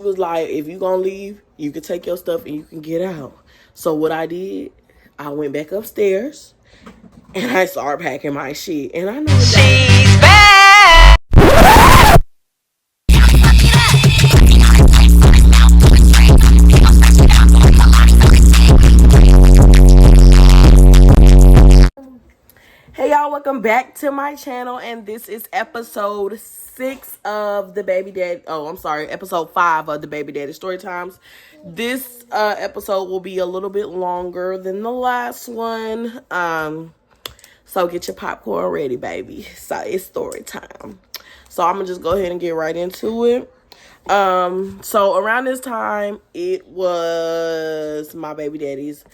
was like, if you gonna leave, you can take your stuff and you can get out. So what I did, I went back upstairs and I started packing my shit. And I know she's back. Hey y'all, welcome back to my channel, and this is episode 6 of the Baby Daddy. Oh, I'm sorry, episode 5 of the Baby Daddy Story Times. This episode will be a little bit longer than the last one. So get your popcorn ready, baby. So it's story time. So I'm gonna just go ahead and get right into it. So around this time, it was my baby daddy's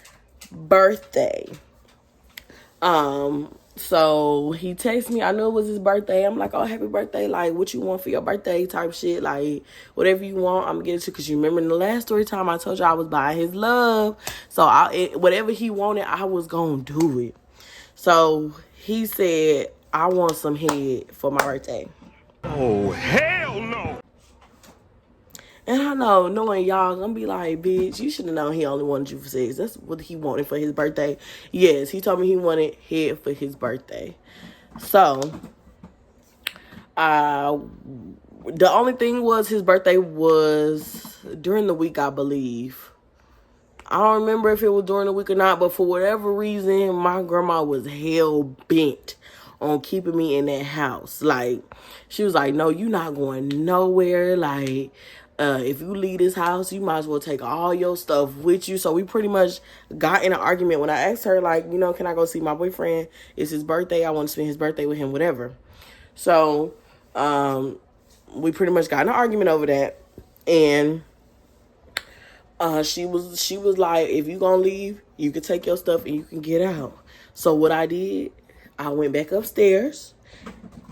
birthday. So he texted me. I knew it was his birthday. I'm like, oh, happy birthday. Like, what you want for your birthday type shit. Like, whatever you want, I'm going to get it to you. Because you remember in the last story time, I told you I was buying his love. So whatever he wanted, I was going to do it. So he said, I want some head for my birthday. Oh, hell no. And I know, knowing y'all gonna be like, bitch, you should have known he only wanted you for sex. That's what he wanted for his birthday. Yes, he told me he wanted head for his birthday. So, the only thing was his birthday was during the week, I believe. I don't remember if it was during the week or not, but for whatever reason, my grandma was hell bent on keeping me in that house. Like, she was like, no, you not going nowhere. Like, if you leave this house, you might as well take all your stuff with you. So we pretty much got in an argument when I asked her, like, you know, can I go see my boyfriend? It's his birthday. I want to spend his birthday with him, whatever. So, we pretty much got in an argument over that. And she was like, if you gonna leave, you can take your stuff and you can get out. So what I did, I went back upstairs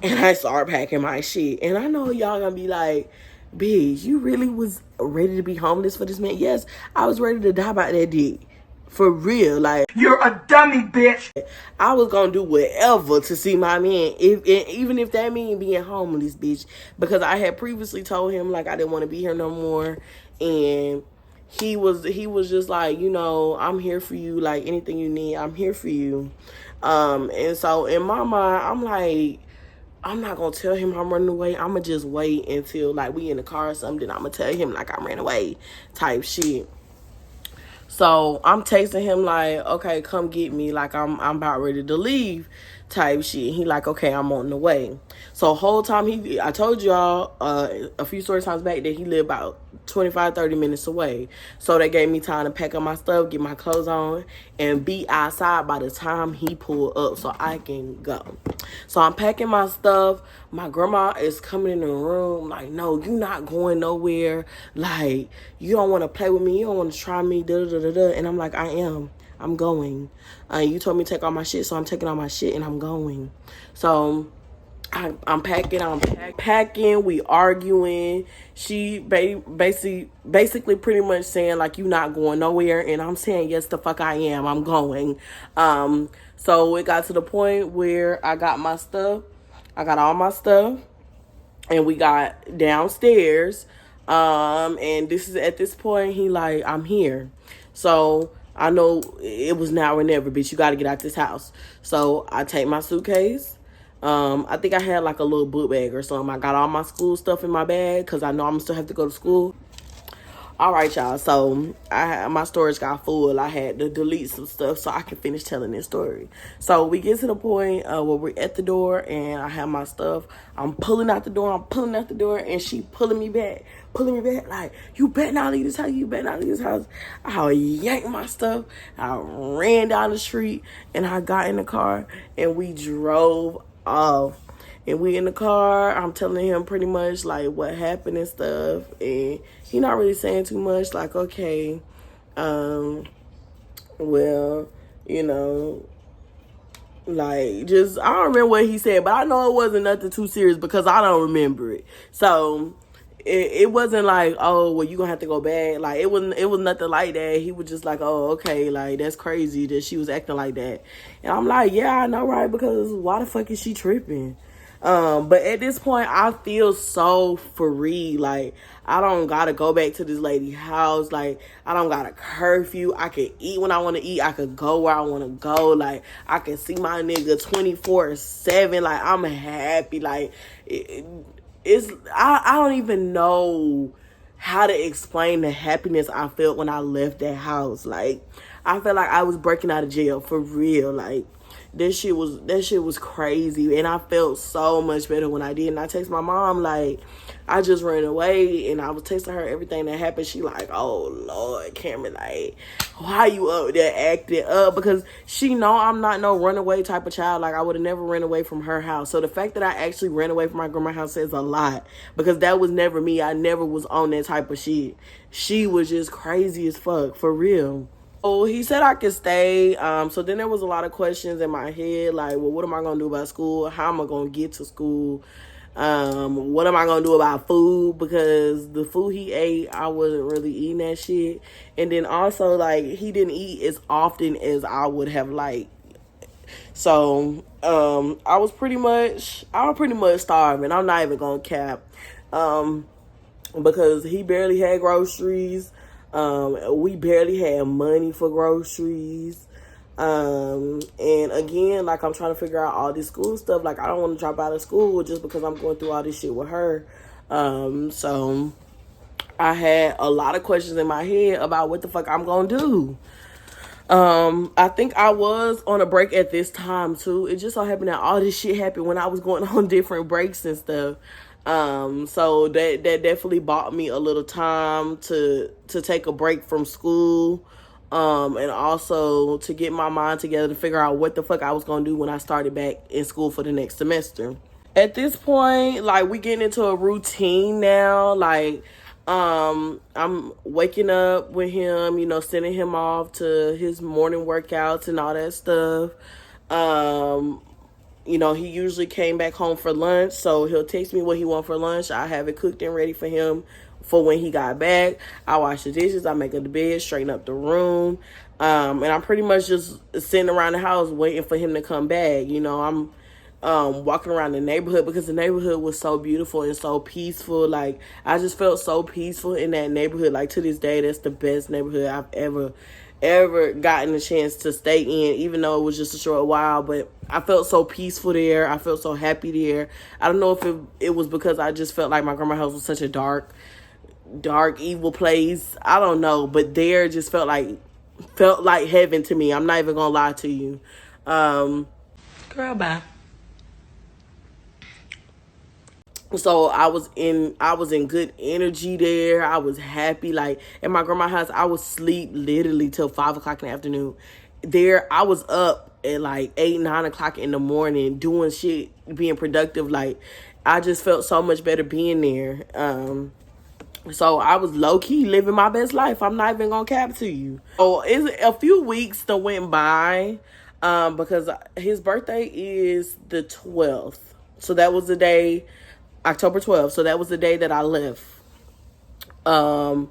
and I started packing my shit. And I know y'all gonna be like, bitch, you really was ready to be homeless for this man? Yes, I was ready to die by that dick. For real. Like, you're a dummy, bitch. I was gonna do whatever to see my man, even if that mean being homeless, bitch. Because I had previously told him, like, I didn't want to be here no more. And he was just like, you know, I'm here for you. Like, anything you need, I'm here for you. And so in my mind, I'm like, I'm not going to tell him I'm running away. I'm going to just wait until, like, we in the car or something. I'm going to tell him, like, I ran away type shit. So I'm texting him, like, okay, come get me. Like, I'm about ready to leave type shit. He like, okay, I'm on the way. So whole time I told y'all a few story times back that he lived about 25-30 minutes away. So that gave me time to pack up my stuff, get my clothes on, and be outside by the time he pulled up so I can go. So I'm packing my stuff. My grandma is coming in the room like, no, you not going nowhere. Like, you don't want to play with me. You don't want to try me. And I'm like, I am. I'm going. You told me to take all my shit, so I'm taking all my shit and I'm going. So I'm packing. We arguing. She basically pretty much saying, like, you not going nowhere. And I'm saying, yes, the fuck I am. I'm going. So it got to the point where I got my stuff. I got all my stuff. And we got downstairs. And this is at this point, he like, I'm here. So I know it was now or never, bitch. You got to get out this house. So I take my suitcase. I think I had like a little book bag or something. I got all my school stuff in my bag because I know I'm still have to go to school. All right, y'all. So my storage got full. I had to delete some stuff so I can finish telling this story. So we get to the point where we're at the door and I have my stuff. I'm pulling out the door. And she pulling me back. Like, you better not leave this house. I yanked my stuff. I ran down the street and I got in the car and we drove off. And we in the car, I'm telling him pretty much, like, what happened and stuff. And he not really saying too much. Like, okay, well, you know, like, just, I don't remember what he said. But I know it wasn't nothing too serious because I don't remember it. So it wasn't like, oh, well, you gonna have to go back. Like, it was nothing like that. He was just like, oh, okay, like, that's crazy that she was acting like that. And I'm like, yeah, I know, right? Because why the fuck is she tripping? But at this point, I feel so free. Like, I don't gotta go back to this lady's house. Like, I don't got a curfew. I can eat when I want to eat. I could go where I want to go. Like, I can see my nigga 24/7. Like, I'm happy. Like, I don't even know how to explain the happiness I felt when I left that house. Like, I felt like I was breaking out of jail for real. Like, that shit was crazy, and I felt so much better when I did. And I text my mom, like, I just ran away, and I was texting her everything that happened. She like, oh Lord, Cameron, like, why you up there acting up? Because she know I'm not no runaway type of child. Like, I would have never ran away from her house. So the fact that I actually ran away from my grandma's house says a lot, because that was never me. I never was on that type of shit. She was just crazy as fuck, for real. Oh, he said I could stay. So then there was a lot of questions in my head, like, well, what am I gonna do about school? How am I gonna get to school? What am I gonna do about food? Because the food he ate, I wasn't really eating that shit. And then also, like, he didn't eat as often as I would have liked. So, I was pretty much starving. I'm not even gonna cap. Because he barely had groceries. We barely had money for groceries. And again, like, I'm trying to figure out all this school stuff. Like, I don't want to drop out of school just because I'm going through all this shit with her. So I had a lot of questions in my head about what the fuck I'm gonna do. I think I was on a break at this time too. It just so happened that all this shit happened when I was going on different breaks and stuff. So that definitely bought me a little time to take a break from school, and also to get my mind together to figure out what the fuck I was gonna do when I started back in school for the next semester. At this point, like, we getting into a routine now. Like, I'm waking up with him, sending him off to his morning workouts and all that stuff. He usually came back home for lunch, so he'll text me what he want for lunch. I have it cooked and ready for him for when he got back. I wash the dishes, I make up the bed, straighten up the room, and I'm pretty much just sitting around the house waiting for him to come back. I'm walking around the neighborhood because the neighborhood was so beautiful and so peaceful. Like, I just felt so peaceful in that neighborhood. Like, to this day, that's the best neighborhood I've ever gotten a chance to stay in, even though it was just a short while. But I felt so peaceful there. I felt so happy there. I don't know if it was because I just felt like my grandma's house was such a dark, evil place. I don't know, but there just felt like heaven to me. I'm not even gonna lie to you. Girl, bye. So I was in good energy there. I was happy. Like, at my grandma's house, I would sleep literally till 5 o'clock in the afternoon. There, I was up at like 8, 9 o'clock in the morning doing shit, being productive. Like, I just felt so much better being there. So I was low key living my best life. I'm not even gonna cap to you. So a few weeks that went by, because his birthday is the 12th. So that was the day. October 12th. So that was the day that I left. And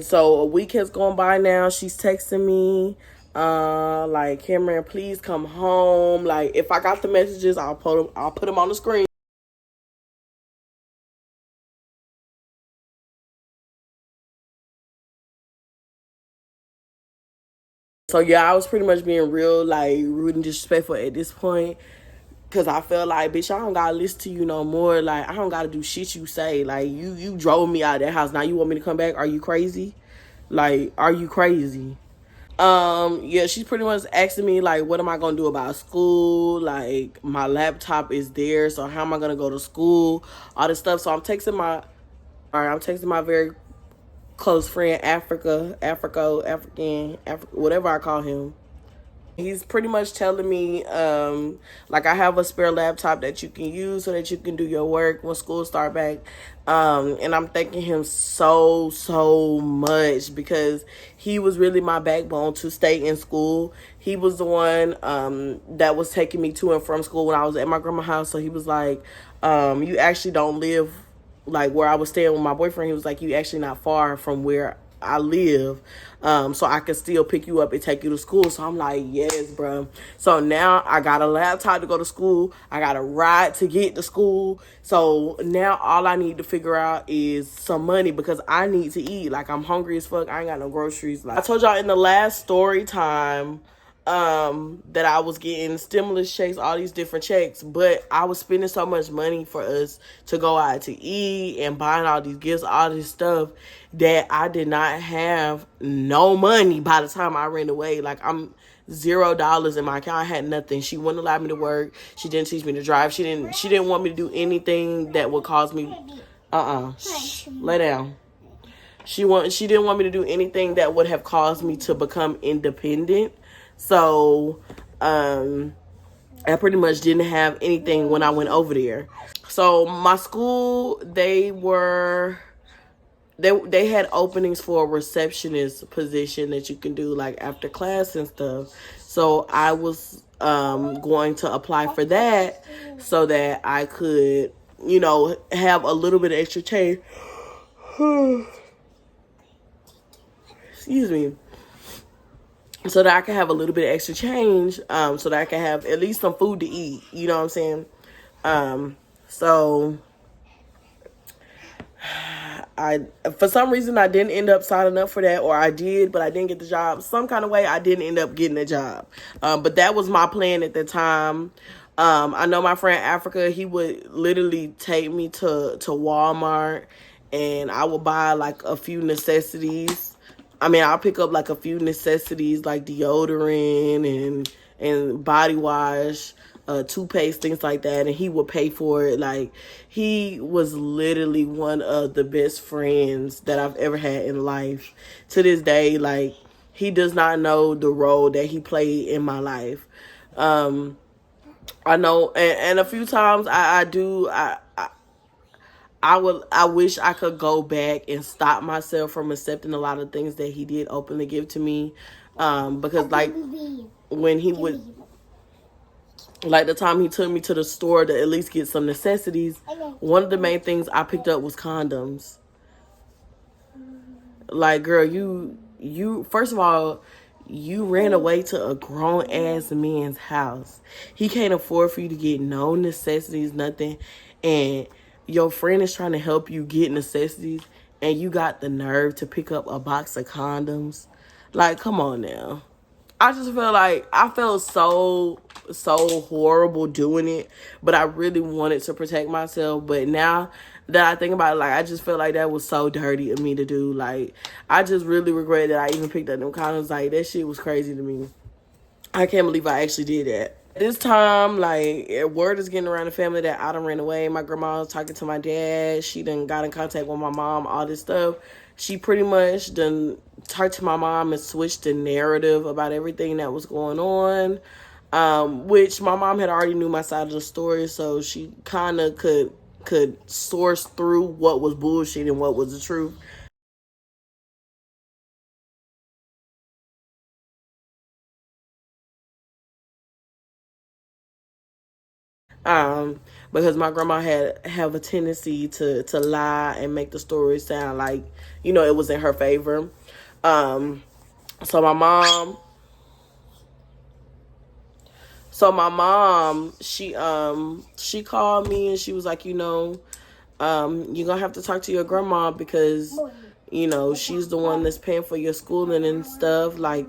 so a week has gone by now. She's texting me, like, Cameron, please come home. Like, if I got the messages, I'll put them on the screen. So yeah, I was pretty much being real, like, rude and disrespectful at this point. Cause I felt like, bitch, I don't gotta listen to you no more. Like, I don't gotta do shit you say. Like, you drove me out of that house. Now you want me to come back? Are you crazy? Like, are you crazy? Yeah, she's pretty much asking me, like, what am I gonna do about school? Like, my laptop is there, so how am I gonna go to school? All this stuff. So I'm texting my very close friend, African, whatever I call him. He's pretty much telling me, like, I have a spare laptop that you can use so that you can do your work when school start back. And I'm thanking him so much, because he was really my backbone to stay in school. He was the one that was taking me to and from school when I was at my grandma's house. So he was like, you actually don't live like where I was staying with my boyfriend. He was like, you actually not far from where I live, so I can still pick you up and take you to school. So I'm like, yes, bro. So now I got a laptop to go to school. I got a ride to get to school. So now all I need to figure out is some money because I need to eat. Like, I'm hungry as fuck. I ain't got no groceries. Like I told y'all in the last story time, that I was getting stimulus checks, all these different checks, but I was spending so much money for us to go out to eat and buying all these gifts, all this stuff, that I did not have no money by the time I ran away. Like, I'm $0 in my account. I had nothing. She wouldn't allow me to work. She didn't teach me to drive. She didn't want me to do anything that would cause me lay down. She didn't want me to do anything that would have caused me to become independent. So, I pretty much didn't have anything when I went over there. So my school, they had openings for a receptionist position that you can do like after class and stuff. So I was going to apply for that so that I could, have a little bit of extra change. Excuse me. So that I can have a little bit of extra change, so that I can have at least some food to eat. You know what I'm saying? So for some reason, I didn't end up signing up for that, or I did, but I didn't get the job. Some kind of way, I didn't end up getting the job. But that was my plan at the time. I know my friend Africa, he would literally take me to Walmart, and I would buy like a few necessities. I'll pick up like a few necessities like deodorant and body wash, toothpaste, things like that, and he would pay for it. Like, he was literally one of the best friends that I've ever had in life. To this day, like, he does not know the role that he played in my life. I know, and a few times I wish I could go back and stop myself from accepting a lot of things that he did openly give to me. Because like when he would, like the time he took me to the store to at least get some necessities, one of the main things I picked up was condoms. Like, girl, you first of all, you ran away to a grown ass man's house. He can't afford for you to get no necessities, nothing. And your friend is trying to help you get necessities, and you got the nerve to pick up a box of condoms. Like, come on now. I just feel like I felt so horrible doing it, but I really wanted to protect myself. But now that I think about it, like, I just feel like that was so dirty of me to do. Like, I just really regret that I even picked up them condoms. Like, that shit was crazy to me. I can't believe I actually did that. This time, like, word is getting around the family that I done ran away. My grandma was talking to my dad. She done got in contact with my mom, all this stuff. She pretty much done talked to my mom and switched the narrative about everything that was going on. Which my mom had already knew my side of the story, so she kind of could source through what was bullshit and what was the truth. Because my grandma have a tendency to lie and make the story sound like, it was in her favor. So my mom, she called me and she was like, you're gonna have to talk to your grandma because, she's the one that's paying for your schooling and stuff. Like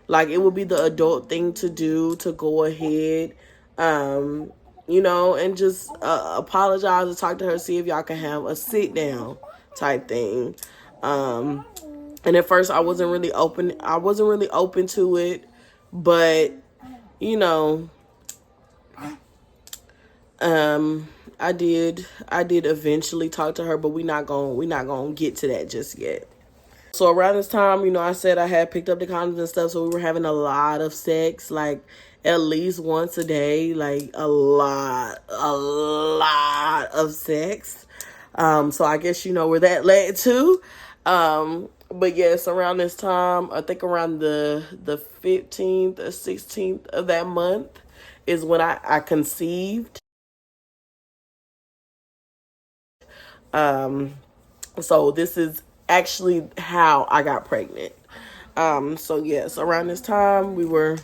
it would be the adult thing to do to go ahead, and just apologize and talk to her, see if y'all can have a sit down type thing. And at first I wasn't really open to it, but I did eventually talk to her, but we not gonna get to that just yet. So around this time, I said I had picked up the condoms and stuff, so we were having a lot of sex, like at least once a day, like a lot of sex. So I guess where that led to. But yes, around this time, I think around the 15th or 16th of that month is when I conceived. So this is actually how I got pregnant. So yes, around this time we were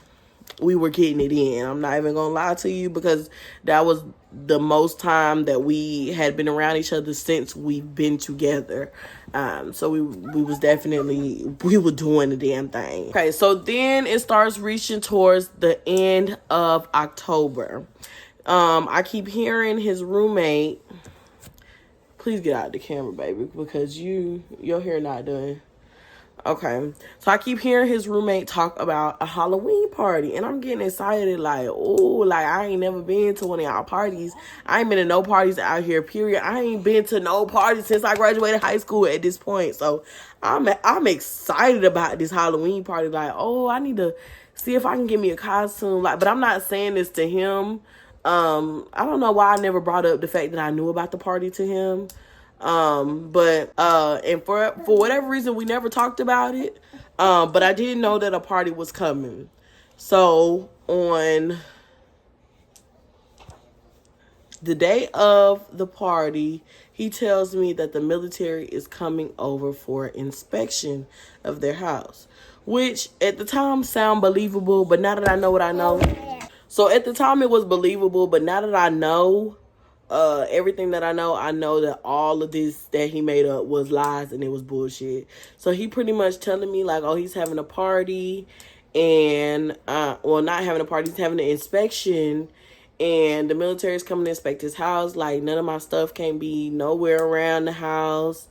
getting it in. I'm not even gonna lie to you, because that was the most time that we had been around each other since we've been together. So we were doing the damn thing. Okay, so then it starts reaching towards the end of October. I keep hearing his roommate. Please get out of the camera, baby, because your hair not done. Okay, so I keep hearing his roommate talk about a Halloween party, and I'm getting excited, like, oh, like, I ain't never been to one of y'all parties. I ain't been to no parties out here, period. I ain't been to no parties since I graduated high school at this point, so I'm excited about this Halloween party, like, oh, I need to see if I can get me a costume, like, but I'm not saying this to him. I don't know why I never brought up the fact that I knew about the party to him. But and for whatever reason, we never talked about it. But I didn't know that a party was coming. So on the day of the party, he tells me that the military is coming over for inspection of their house, which at the time sound believable, but now that I know what I know. So at the time it was believable, but now that I know everything that I know that all of this that he made up was lies and it was bullshit. So he pretty much telling me like, oh, he's having a party and well, not having a party, he's having an inspection, and the military is coming to inspect his house. Like, none of my stuff can be nowhere around the house.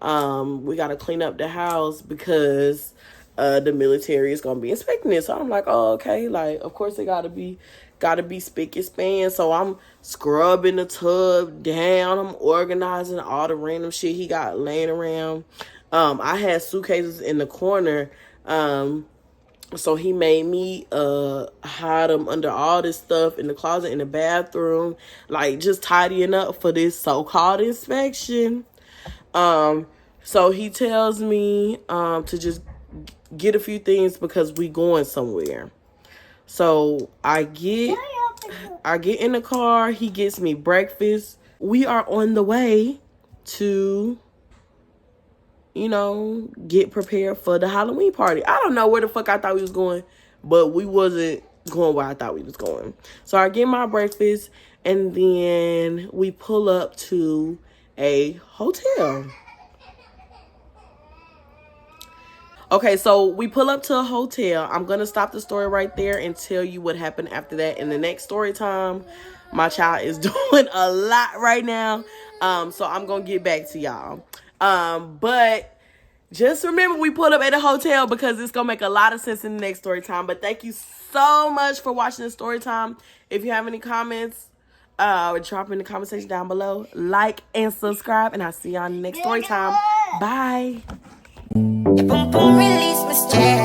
We got to clean up the house because the military is gonna be inspecting it. So I'm like, oh, okay. Like, of course it gotta be spick and span. So I'm scrubbing the tub down. I'm organizing all the random shit he got laying around. I had suitcases in the corner. So he made me hide them under all this stuff in the closet, in the bathroom, like just tidying up for this so-called inspection. So he tells me to just get a few things because we going somewhere. So I get in the car. He gets me breakfast. We are on the way to, get prepared for the Halloween party. I don't know where the fuck I thought we was going, but we wasn't going where I thought we was going. So I get my breakfast, and then we pull up to a hotel. Okay, so we pull up to a hotel. I'm going to stop the story right there and tell you what happened after that in the next story time. My child is doing a lot right now. So I'm going to get back to y'all. But just remember, we pulled up at a hotel because it's going to make a lot of sense in the next story time. But thank you so much for watching the story time. If you have any comments, drop in the comment section down below. Like and subscribe, and I'll see y'all in the next story time. Bye. Boom boom release, Miss J.